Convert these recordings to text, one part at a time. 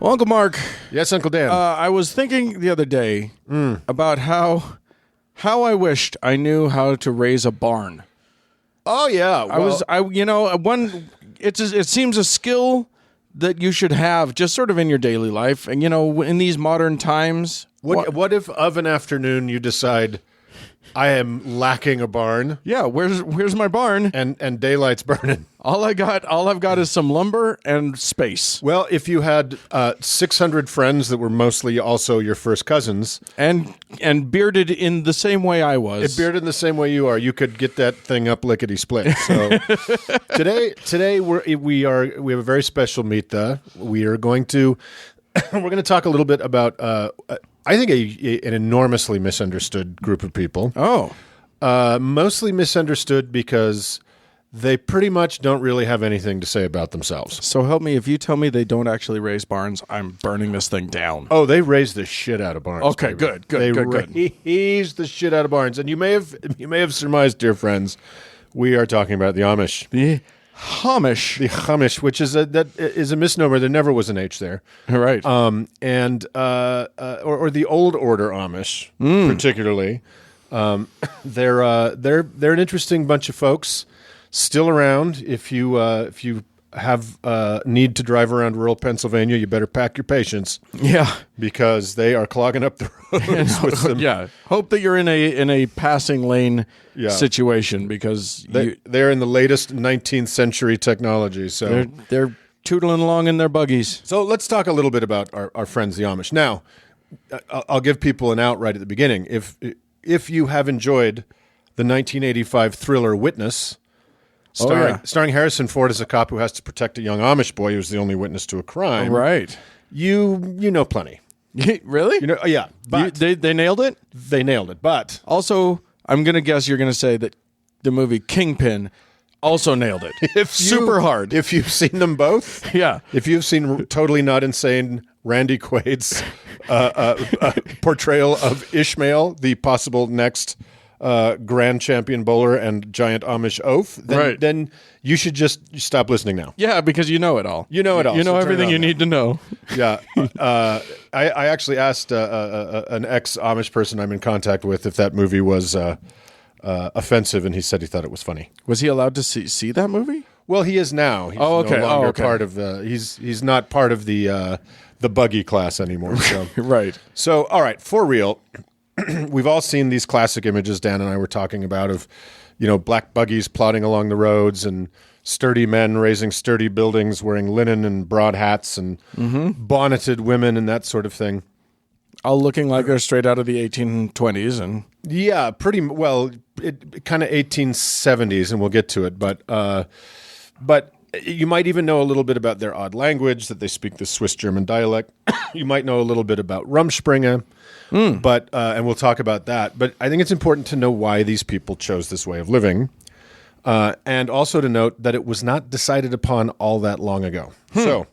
Well, Uncle Mark, Yes, Uncle Dan. I was thinking the other day about how I wished I knew how to raise a barn. oh yeah, It seems a skill that you should have just sort of in your daily life, and in these modern times. What if of an afternoon you decide I am lacking a barn Yeah, where's my barn? and daylight's burning? All I've got is some lumber and space, Well, if you had 600 friends that were mostly also your first cousins, and bearded in the same way I was. bearded in the same way you are, you could get that thing up lickety split. So today we have a very special meet. We are going to we're going to talk a little bit about I think an enormously misunderstood group of people. Oh, Mostly misunderstood because they pretty much don't really have anything to say about themselves. so help me! If you tell me they don't actually raise barns, I'm burning this thing down. Oh, they raise the shit out of barns. Okay, baby. good. They Good. raise the shit out of barns, and you may have surmised, dear friends, we are talking about the Amish. The Amish, The Amish, which is a misnomer. There never was an H there. right? Or the old order Amish, particularly. They're an interesting bunch of folks. Still around. If you have need to drive around rural Pennsylvania, you better pack your patience Yeah. because they are clogging up the roads with some. Yeah. Hope that you're in a passing lane situation because They're in the latest 19th century technology. So they're tootling along in their buggies. So let's talk a little bit about our friends, the Amish. Now, I'll give people an out right at the beginning. If you have enjoyed the 1985 thriller Witness, starring Harrison Ford as a cop who has to protect a young Amish boy who's the only witness to a crime, Right. you know plenty. Really? Yeah, but They nailed it? they nailed it. But Also, I'm going to guess you're going to say that the movie Kingpin also nailed it. Super hard. If you've seen them both, Yeah. if you've seen Totally Not Insane, Randy Quaid's portrayal of Ishmael, the possible next grand champion bowler and giant Amish oath, then you should just stop listening now. Yeah, because you know it all. You know it all. You know so turn everything it you on now. need to know. Yeah. I actually asked an ex-Amish person I'm in contact with if that movie was offensive, and he said he thought it was funny. Was he allowed to see that movie? Well, he is now. He's no longer part of the. He's not part of the buggy class anymore. So. Right. So, all right, for real, we've all seen these classic images Dan and I were talking about of, black buggies plodding along the roads and sturdy men raising sturdy buildings wearing linen and broad hats and bonneted women and that sort of thing. All looking like they're straight out of the 1820s. And Yeah, pretty well, kind of 1870s, and we'll get to it. But you might even know a little bit about their odd language, that they speak the Swiss German dialect. You might know a little bit about Rumspringa, but and we'll talk about that. But I think it's important to know why these people chose this way of living, and also to note that it was not decided upon all that long ago. So,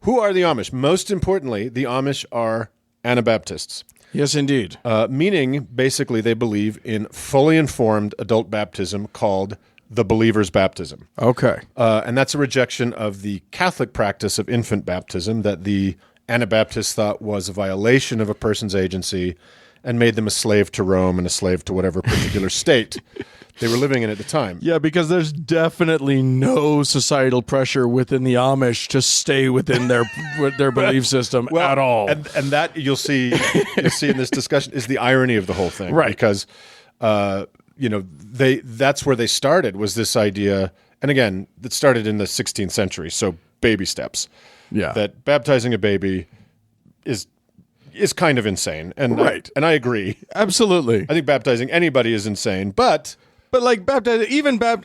who are the Amish? Most importantly, the Amish are Anabaptists. yes, indeed. Meaning, basically, they believe in fully informed adult baptism called the believer's baptism. Okay. And that's a rejection of the Catholic practice of infant baptism that the Anabaptists thought was a violation of a person's agency and made them a slave to Rome and a slave to whatever particular state they were living in at the time. Yeah, because there's definitely no societal pressure within the Amish to stay within their belief system at all. And that you'll see in this discussion is the irony of the whole thing. Right. Because that's where they started, was this idea, and again, it started in the 16th century, so baby steps. Yeah. That baptizing a baby is kind of insane. And Right. and I agree. Absolutely. I think baptizing anybody is insane, but like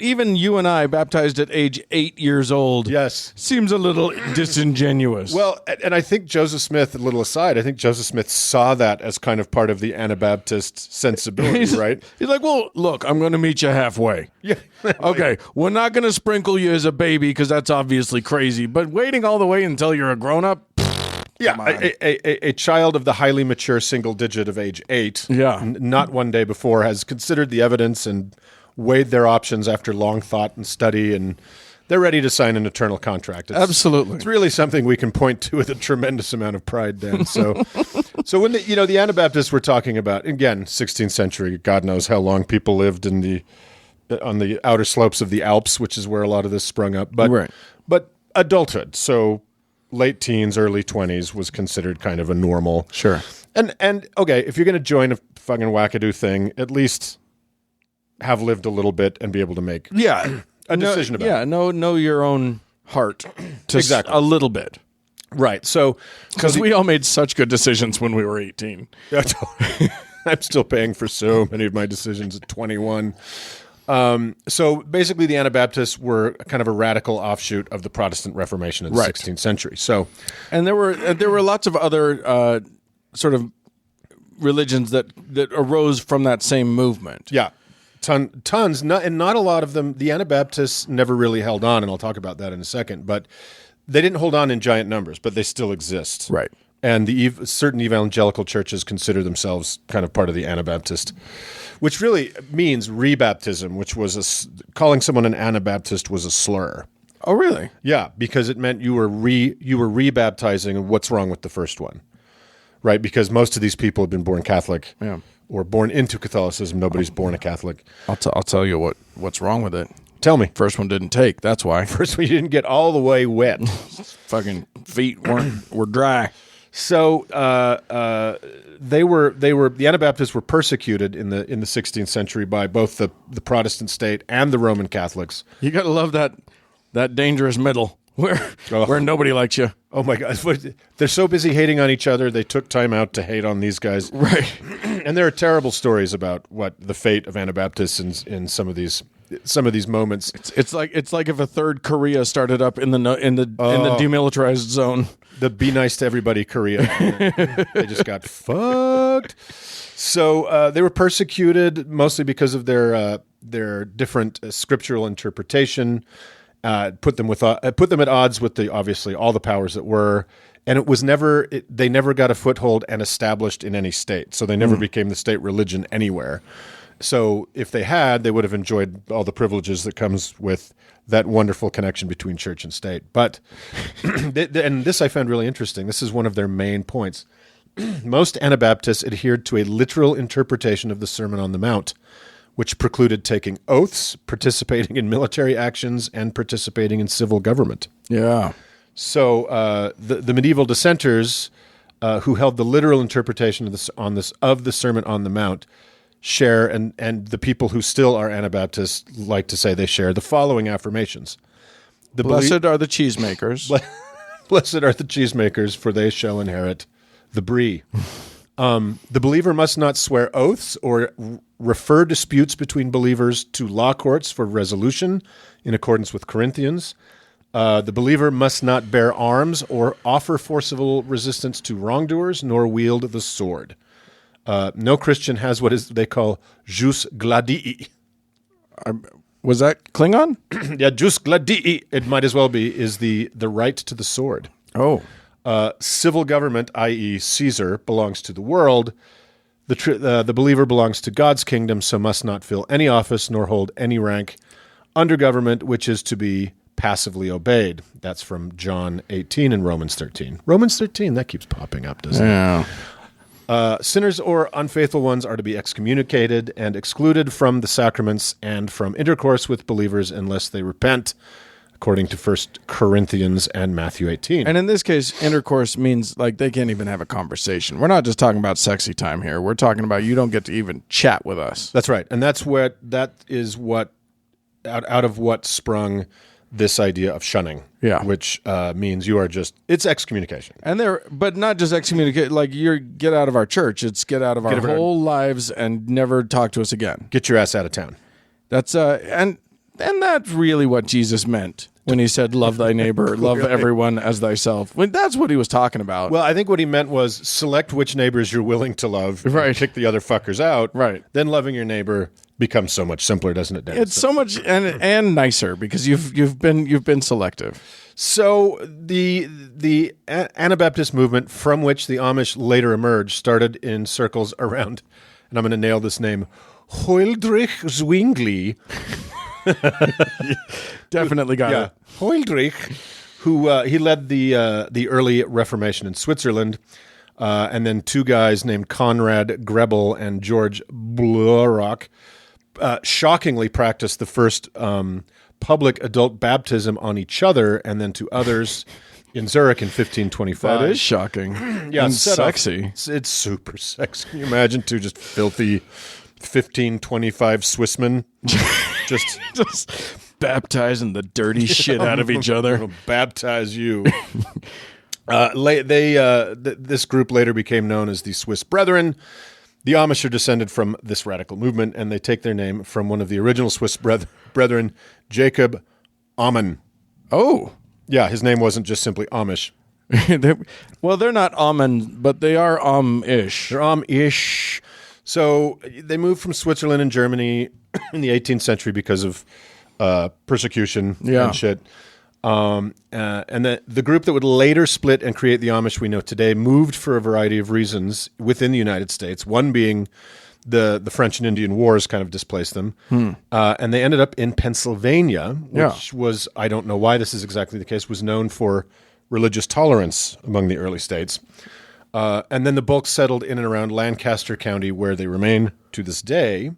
even you and I baptized at age 8 years old. yes. Seems a little disingenuous. Well, and I think Joseph Smith, a little aside, I think Joseph Smith saw that as kind of part of the Anabaptist sensibility, right? He's like, well, look, I'm going to meet you halfway. Yeah. Okay, we're not going to sprinkle you as a baby because that's obviously crazy, but waiting all the way until you're a grown-up? Yeah, a child of the highly mature single digit of age 8, not one day before, has considered the evidence and weighed their options after long thought and study and They're ready to sign an eternal contract. Absolutely. It's really something we can point to with a tremendous amount of pride, Dan. So when the Anabaptists we're talking about, again, 16th century, God knows how long people lived on the outer slopes of the Alps, which is where a lot of this sprung up. But adulthood, so late teens, early 20s was considered kind of a normal. Sure. And okay, if you're going to join a fucking wackadoo thing, at least have lived a little bit and be able to make a decision about it. Yeah, know your own heart a little bit. Right. So because we all made such good decisions when we were 18. I'm still paying for so many of my decisions at 21. So basically the Anabaptists were kind of a radical offshoot of the Protestant Reformation in the 16th century. So, and there were lots of other sort of religions that arose from that same movement. Yeah. Tons, and not a lot of them. The Anabaptists never really held on, and I'll talk about that in a second. But they didn't hold on in giant numbers, but they still exist. Right. And certain evangelical churches consider themselves kind of part of the Anabaptist, which really means rebaptism, which was calling someone an Anabaptist was a slur. Oh, really? Yeah, because it meant you were rebaptizing. And what's wrong with the first one, right? Because most of these people have been born Catholic. Yeah. Or born into Catholicism. Nobody's born a Catholic. I'll tell you what's wrong with it. Tell me. First one didn't take. That's why. First one, you didn't get all the way wet. Fucking feet were dry. So the Anabaptists were persecuted in the 16th century by both the Protestant state and the Roman Catholics. You got to love that dangerous middle where nobody likes you. Oh my God! They're so busy hating on each other, they took time out to hate on these guys. Right. And there are terrible stories about what the fate of Anabaptists in some of these moments. It's like if a third Korea started up in the demilitarized zone. The be nice to everybody Korea. They just got fucked. So they were persecuted mostly because of their different scriptural interpretation. Put them at odds with obviously all the powers that were, and they never got a foothold and established in any state. So they never became the state religion anywhere. So if they had, they would have enjoyed all the privileges that comes with that wonderful connection between church and state. But and this I found really interesting. This is one of their main points. Most Anabaptists adhered to a literal interpretation of the Sermon on the Mount, which precluded taking oaths, participating in military actions, and participating in civil government. Yeah. So the medieval dissenters who held the literal interpretation of the Sermon on the Mount share, and the people who still are Anabaptists like to say they share the following affirmations. Blessed are the cheesemakers. Blessed are the cheesemakers, for they shall inherit the brie. The believer must not swear oaths or refer disputes between believers to law courts for resolution in accordance with Corinthians. The believer must not bear arms or offer forcible resistance to wrongdoers, nor wield the sword. No Christian has what they call jus gladii. Was that Klingon? Yeah, jus gladii, it might as well be, is the right to the sword. Oh. Civil government, i.e. Caesar, belongs to the world. The believer belongs to God's kingdom, so must not fill any office nor hold any rank under government, which is to be passively obeyed. That's from John 18 and Romans 13. Romans 13, that keeps popping up, doesn't it? Sinners or unfaithful ones are to be excommunicated and excluded from the sacraments and from intercourse with believers unless they repent, according to 1 Corinthians and Matthew 18. And in this case, intercourse means like they can't even have a conversation. We're not just talking about sexy time here. We're talking about you don't get to even chat with us. That's right. And that is what out of what sprung this idea of shunning, which means you are it's excommunication. And but not just excommunicate, like get out of our church. It's get out of our whole lives and never talk to us again. Get your ass out of town. That's and that's really what Jesus meant when he said, love thy neighbor, love everyone as thyself. When that's what he was talking about. Well, I think what he meant was select which neighbors you're willing to love, right? Kick the other fuckers out, right? Then loving your neighbor becomes so much simpler, doesn't it, Dan? It's so much and nicer because you've been selective. So the Anabaptist movement, from which the Amish later emerged, started in circles around, and I'm going to nail this name, Huldrych Zwingli. Definitely got it. Huldrych, who he led the early Reformation in Switzerland, and then two guys named Conrad Grebel and George Blaurock shockingly practiced the first public adult baptism on each other and then to others in Zurich in 1525. That is shocking. Yeah, and set off- sexy. it's super sexy. Can you imagine two just filthy 1525 Swissmen just Just baptizing the dirty shit out of each other. I'll baptize you. This group later became known as the Swiss Brethren. The Amish are descended from this radical movement, and they take their name from one of the original Swiss brethren, Jacob Amann. Oh. Yeah, his name wasn't just simply Amish. They're not Amen, but they are Amish. They're Amish. So they moved from Switzerland and Germany in the 18th century because of persecution and shit. And the group that would later split and create the Amish we know today moved for a variety of reasons within the United States, one being the French and Indian Wars kind of displaced them. And they ended up in Pennsylvania, which was, I don't know why this is exactly the case, was known for religious tolerance among the early states. And then the bulk settled in and around Lancaster County, where they remain to this day.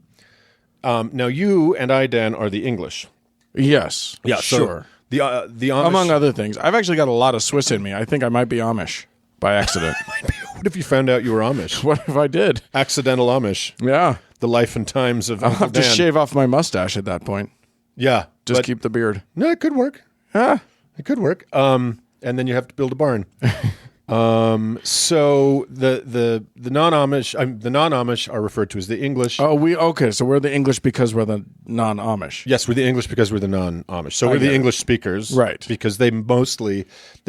Now, you and I, Dan, are the English. Yes. Yeah, sure. So the Amish, Among other things. I've actually got a lot of Swiss in me. I think I might be Amish by accident. what if you found out you were Amish? What if I did? Accidental Amish. Yeah. The life and times of I'll Uncle have to Dan. shave off my mustache at that point. Yeah. Just but- keep the beard. No, it could work. Ah. It could work. And then you have to build a barn. So the non-Amish are referred to as the English. Oh, okay. So we're the English because we're the non-Amish. Yes, we're the English because we're the non-Amish. So we're get the it. English speakers, Right. Because they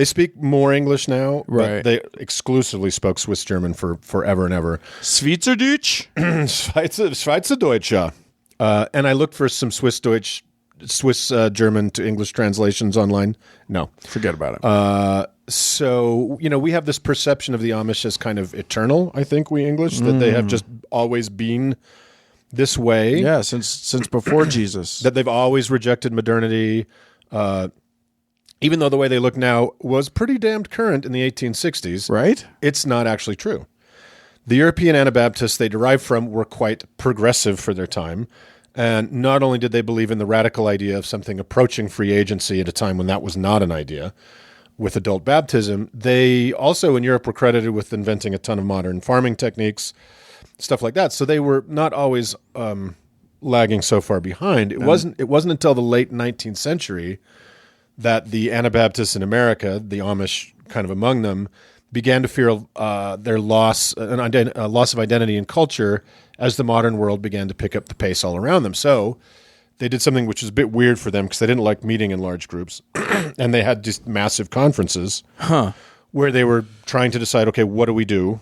speak more English now, Right. But they exclusively spoke Swiss German for forever and ever. Schweizerdeutsch? Schweizerdeutsch. And I looked for some Swiss German to English translations online. No. Forget about it. So, we have this perception of the Amish as kind of eternal, I think, we English, that they have just always been this way. Yeah, since before Jesus. That they've always rejected modernity, even though the way they look now was pretty damned current in the 1860s. Right? It's not actually true. The European Anabaptists they derived from were quite progressive for their time. And not only did they believe in the radical idea of something approaching free agency at a time when that was not an idea, with adult baptism, they also in Europe were credited with inventing a ton of modern farming techniques, stuff like that. So they were not always lagging so far behind. It wasn't until the late 19th century that the Anabaptists in America, the Amish kind of among them, began to feel their loss of identity and culture as the modern world began to pick up the pace all around them. So they did something which was a bit weird for them because they didn't like meeting in large groups. And they had just massive conferences where they were trying to decide, okay, what do we do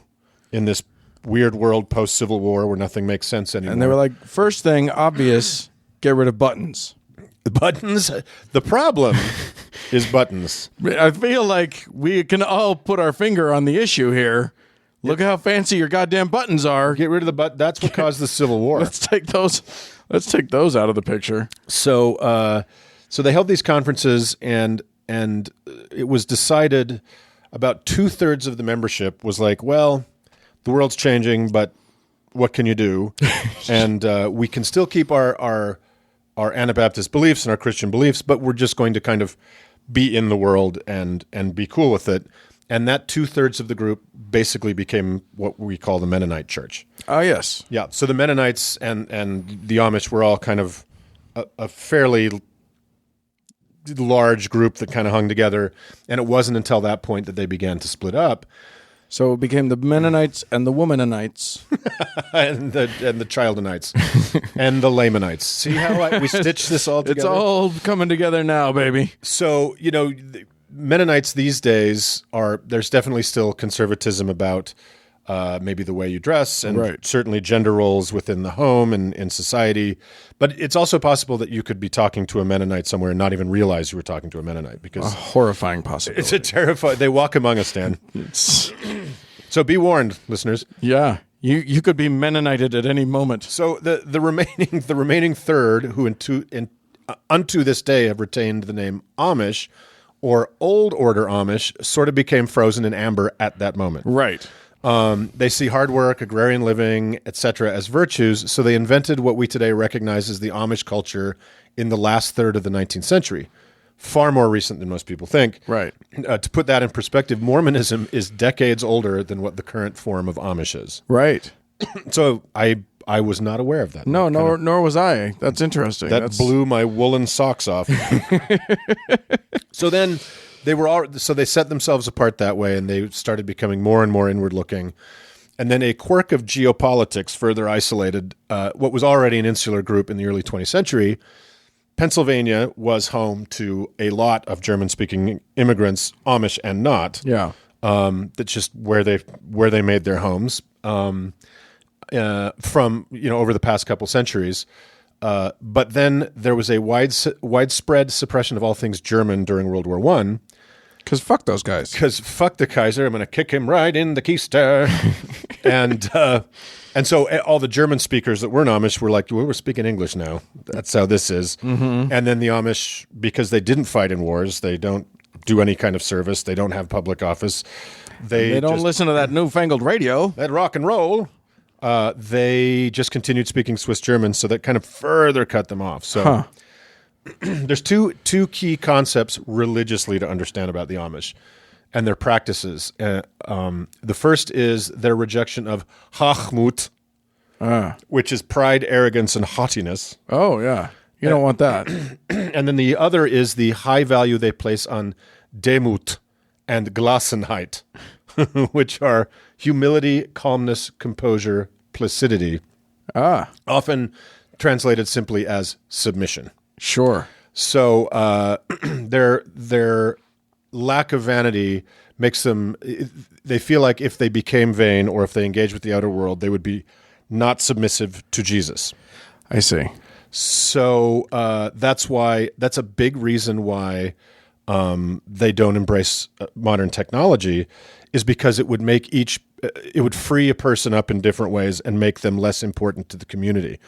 in this weird world post-Civil War where nothing makes sense anymore? And they were like, first thing, obvious, get rid of buttons. Buttons? The problem is buttons. I feel like we can all put our finger on the issue here. Look how fancy your goddamn buttons are. Get rid of the button. That's what caused the Civil War. Let's take those out of the picture. So they held these conferences, and it was decided about 2/3 of the membership was like, well, the world's changing, but what can you do? And we can still keep our Anabaptist beliefs and our Christian beliefs, but we're just going to kind of be in the world and be cool with it. And that 2/3 of the group basically became what we call the Mennonite Church. Oh, yes. Yeah. So the Mennonites and the Amish were all kind of a fairly large group that kind of hung together. And it wasn't until that point that they began to split up. So it became the Mennonites and the Womanites. and the Childenites and the Lamanites. See how we stitch this all together? It's all coming together now, baby. So, Mennonites these days there's definitely still conservatism about maybe the way you dress and certainly gender roles within the home and in society. But it's also possible that you could be talking to a Mennonite somewhere and not even realize you were talking to a Mennonite because A horrifying possibility. it's a terrifying. They walk among us, Dan. So be warned, listeners. Yeah. You could be Mennonited at any moment. So the remaining third, who unto this day have retained the name Amish or Old Order Amish, sort of became frozen in amber at that moment. Right. They see hard work, agrarian living, etc. as virtues, so they invented what we today recognize as the Amish culture in the last third of the 19th century. Far more recent than most people think. Right. To put that in perspective, Mormonism is decades older than what the current form of Amish is. Right. So I was not aware of that. No, nor was I. That's interesting. That blew my woolen socks off. So then they set themselves apart that way, and they started becoming more and more inward looking. And then a quirk of geopolitics further isolated what was already an insular group in the early 20th century. Pennsylvania was home to a lot of German-speaking immigrants, Amish and not. Yeah. That's just where they made their homes from over the past couple centuries. But then there was a widespread suppression of all things German during World War I. Because fuck those guys. Because fuck the Kaiser, I'm going to kick him right in the keister. And so all the German speakers that weren't Amish were like, well, we're speaking English now. That's how this is. Mm-hmm. And then the Amish, because they didn't fight in wars, they don't do any kind of service, they don't have public office. They don't listen to that newfangled radio. That rock and roll. They just continued speaking Swiss German, so that kind of further cut them off. So there's two key concepts religiously to understand about the Amish and their practices. The first is their rejection of Hochmut, which is pride, arrogance, and haughtiness. Oh, yeah. You don't want that. And then the other is the high value they place on Demut and Gelassenheit, which are humility, calmness, composure, placidity. Often translated simply as submission. Sure. So their lack of vanity makes them, they feel like if they became vain or if they engage with the outer world, they would be not submissive to Jesus. I see. So that's a big reason why they don't embrace modern technology, is because it would free a person up in different ways and make them less important to the community.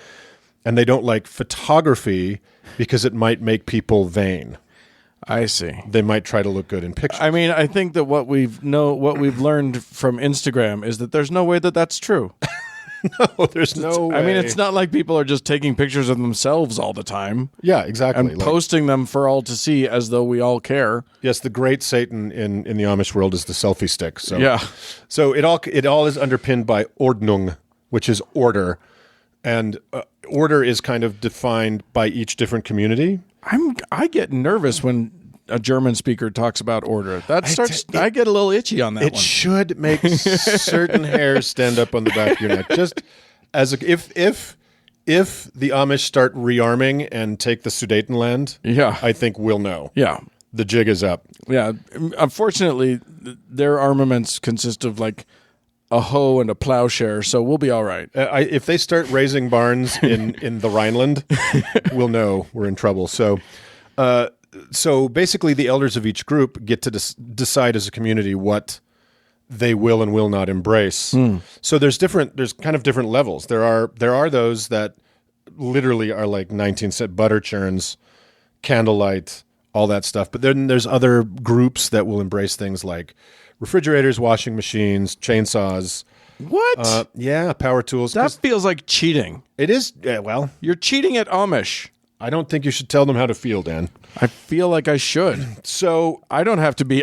And they don't like photography because it might make people vain. I see. They might try to look good in pictures. I mean, I think that what we've learned from Instagram is that there's no way that that's true. No, there's no way. I mean, it's not like people are just taking pictures of themselves all the time. Yeah, exactly. And posting them for all to see as though we all care. Yes, the great Satan in the Amish world is the selfie stick. So, yeah. So it all is underpinned by Ordnung, which is order. And order is kind of defined by each different community. I get nervous when a German speaker talks about order. I get a little itchy on that one. It should make certain hairs stand up on the back of your neck. Just as if the Amish start rearming and take the Sudetenland, yeah, I think we'll know. Yeah. The jig is up. Yeah. Unfortunately, their armaments consist of like a hoe and a plowshare, so we'll be all right. If they start raising barns in the Rhineland, we'll know we're in trouble. So basically, the elders of each group get to decide as a community what they will and will not embrace. So there's kind of different levels. There are those that literally are like 19th century butter churns, candlelight, all that stuff. But then there's other groups that will embrace things like refrigerators, washing machines, chainsaws. What? Yeah, power tools. That feels like cheating. It is. Well, you're cheating at Amish. I don't think you should tell them how to feel, Dan. I feel like I should. So I don't have to be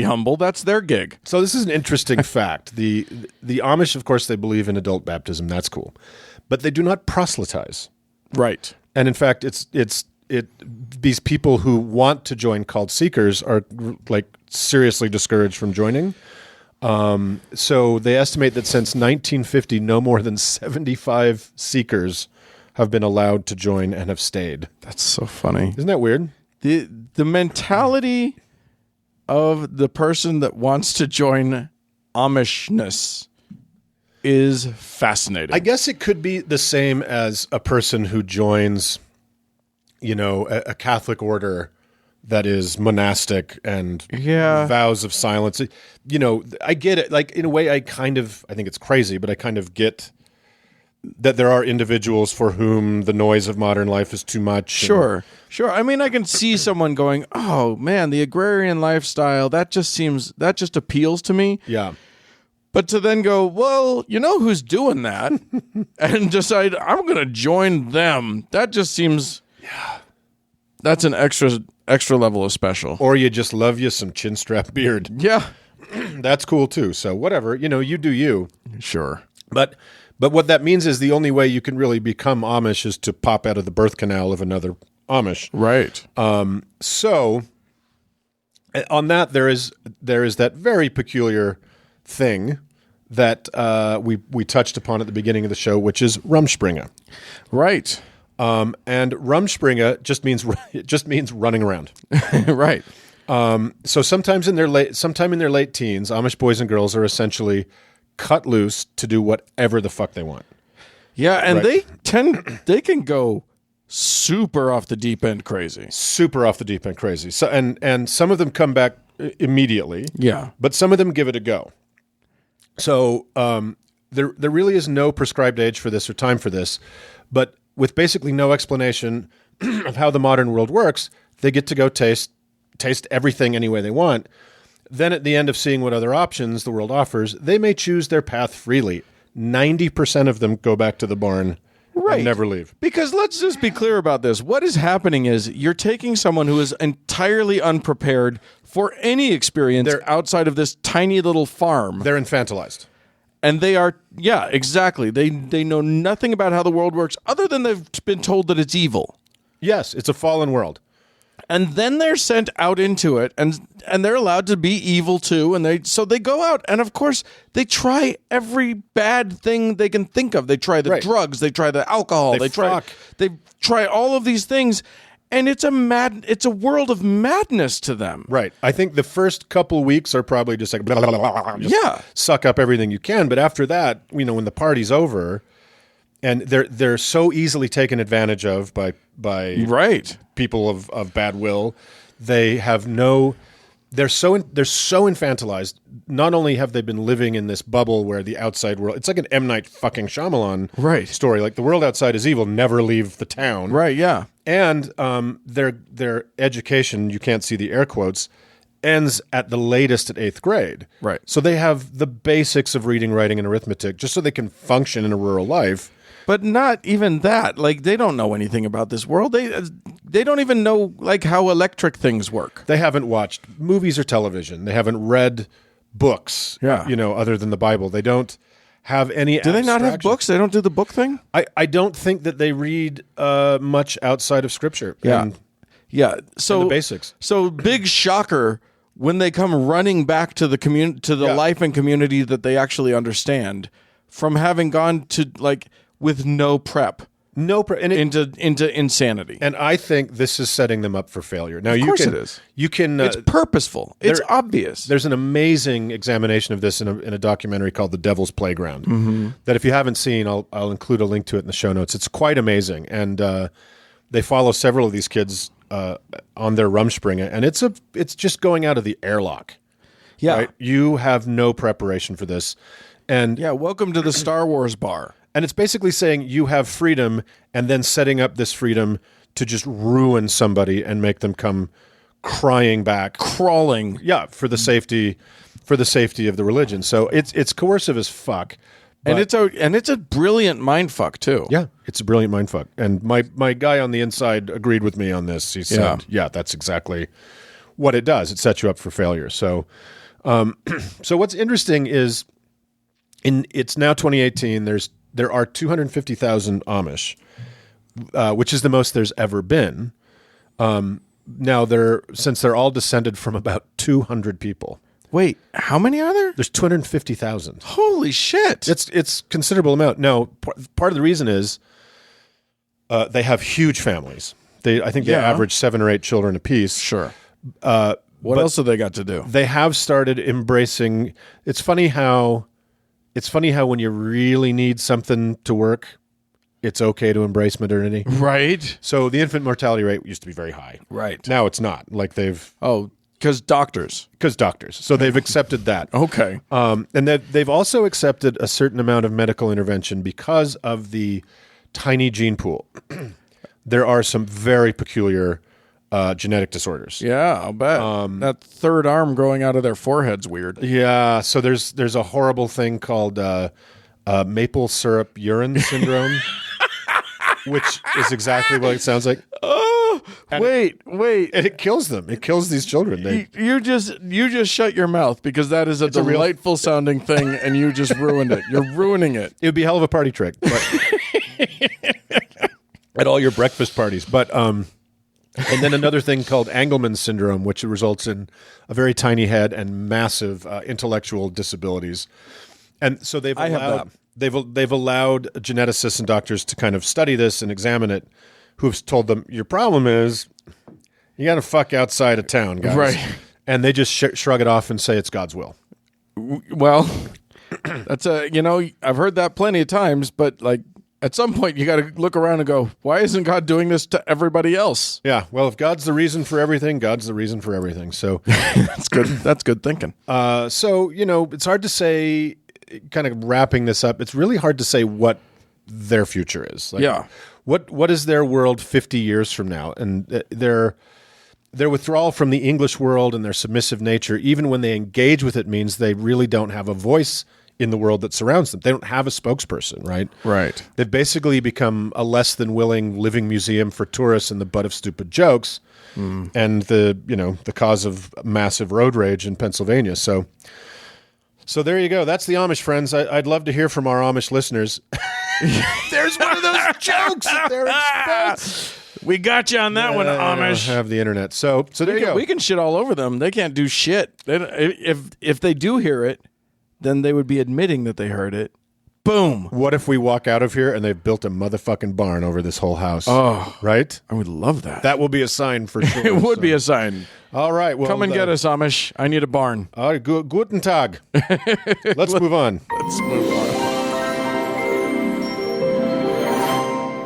humble. That's their gig. So this is an interesting fact. The Amish, of course, they believe in adult baptism. That's cool, but they do not proselytize. Right. And in fact, these people who want to join, called seekers, are like seriously discouraged from joining. So they estimate that since 1950, no more than 75 seekers have been allowed to join and have stayed. That's so funny. Isn't that weird? The mentality of the person that wants to join Amishness is fascinating. I guess it could be the same as a person who joins, a Catholic order that is monastic and vows of silence. I get it. Like, in a way, I think it's crazy, but I kind of get that there are individuals for whom the noise of modern life is too much. Sure. I mean, I can see someone going, "Oh man, the agrarian lifestyle, that just appeals to me." Yeah. But to then go, "Well, you know who's doing that?" and decide I'm going to join them. That just seems that's an extra level of special. Or you just love you some chin strap beard. Yeah. That's cool too. So whatever, you do you. Sure. But what that means is the only way you can really become Amish is to pop out of the birth canal of another Amish. Right. So on that, there is that very peculiar thing that we touched upon at the beginning of the show, which is Rumspringa. Right. And Rumspringa just means running around. Right. So sometime in their late teens, Amish boys and girls are essentially cut loose to do whatever the fuck they want. Yeah, and Right. they can go super off the deep end crazy. Super off the deep end crazy. So and some of them come back immediately. Yeah. But some of them give it a go. So there really is no prescribed age for this or time for this, but with basically no explanation of how the modern world works, they get to go taste everything any way they want. Then at the end of seeing what other options the world offers, they may choose their path freely. 90% of them go back to the barn and never leave. Because let's just be clear about this. What is happening is you're taking someone who is entirely unprepared for any experience outside of this tiny little farm. They're infantilized. And they are, yeah, exactly. They know nothing about how the world works other than they've been told that it's evil. Yes, it's a fallen world. And then they're sent out into it, and they're allowed to be evil too. And they go out, and of course they try every bad thing they can think of. They try the drugs, they try the alcohol, they try all of these things, and it's a world of madness to them. Right. I think the first couple weeks are probably just like blah, blah, blah, just suck up everything you can. But after that, when the party's over, and they're so easily taken advantage of by people of bad will. They have they're so infantilized. Not only have they been living in this bubble where the outside world, it's like an M. Night fucking Shyamalan story. Like the world outside is evil, never leave the town. Right, yeah. And their education, you can't see the air quotes, ends at the latest at 8th grade. Right. So they have the basics of reading, writing, and arithmetic just so they can function in a rural life. But not even that. Like, they don't know anything about this world. They don't even know, like, how electric things work. They haven't watched movies or television. They haven't read books, other than the Bible. They don't have any Do they not have books? They don't do the book thing? I don't think that they read much outside of Scripture. Yeah. So the basics. So big shocker when they come running back to the life and community that they actually understand from having gone to, like, with no prep. And into insanity. And I think this is setting them up for failure. Now, of course it is. You can. It's purposeful. It's obvious. There's an amazing examination of this in a documentary called The Devil's Playground. Mm-hmm. That if you haven't seen, I'll include a link to it in the show notes. It's quite amazing, and they follow several of these kids on their Rumspringa, and it's just going out of the airlock. Yeah, right? You have no preparation for this, and welcome to the Star Wars bar. And it's basically saying you have freedom and then setting up this freedom to just ruin somebody and make them come crying back. Crawling. Yeah, for the safety of the religion. So it's coercive as fuck. And it's a brilliant mind fuck too. Yeah, it's a brilliant mind fuck. And my guy on the inside agreed with me on this. He said, that's exactly what it does. It sets you up for failure. So so what's interesting is it's now 2018, there are 250,000 Amish, which is the most there's ever been. Now since they're all descended from about 200 people. Wait, how many are there? There's 250,000. Holy shit! It's considerable amount. Now, part of the reason is they have huge families. I think they average 7 or 8 children apiece. Sure. What else have they got to do? They have started embracing. It's funny how when you really need something to work, it's okay to embrace modernity. Right. So the infant mortality rate used to be very high. Right. Now it's not. Like they've... Oh, Because doctors. So they've accepted that. Okay. And they've also accepted a certain amount of medical intervention because of the tiny gene pool. There are some very peculiar genetic disorders. Yeah, I'll bet. That third arm growing out of their forehead's weird. Yeah, so there's a horrible thing called maple syrup urine syndrome, which is exactly what it sounds like. Oh, wait. And it kills them. It kills these children. You just shut your mouth because that is a delightful sounding thing, and you just ruined it. You're ruining it. It would be a hell of a party trick, but at all your breakfast parties. But and then another thing called Angelman syndrome, which results in a very tiny head and massive intellectual disabilities. And so they've allowed geneticists and doctors to kind of study this and examine it, who've told them your problem is you got to fuck outside of town, guys. Right. And they just shrug it off and say it's God's will. Well, that's I've heard that plenty of times, but like at some point you got to look around and go, why isn't God doing this to everybody else? Yeah. Well, if God's the reason for everything, God's the reason for everything. So that's good. That's good thinking. So, it's hard to say, kind of wrapping this up, it's really hard to say what their future is. Like, yeah. What is their world 50 years from now? And their withdrawal from the English world and their submissive nature, even when they engage with it, means they really don't have a voice in the world that surrounds them. They don't have a spokesperson, right? Right. They've basically become a less than willing living museum for tourists and the butt of stupid jokes, and the cause of massive road rage in Pennsylvania. So there you go. That's the Amish, friends. I'd love to hear from our Amish listeners. There's one of those jokes. They're in sports. We got you on that one, Amish. I have the internet. So there you go. We can shit all over them. They can't do shit. If they do hear it, then they would be admitting that they heard it. Boom. What if we walk out of here and they've built a motherfucking barn over this whole house? Oh. Right? I would love that. That will be a sign for sure. It would be a sign. All right. Well, come and get us, Amish. I need a barn. All right. Guten Tag. Let's move on. Let's move on.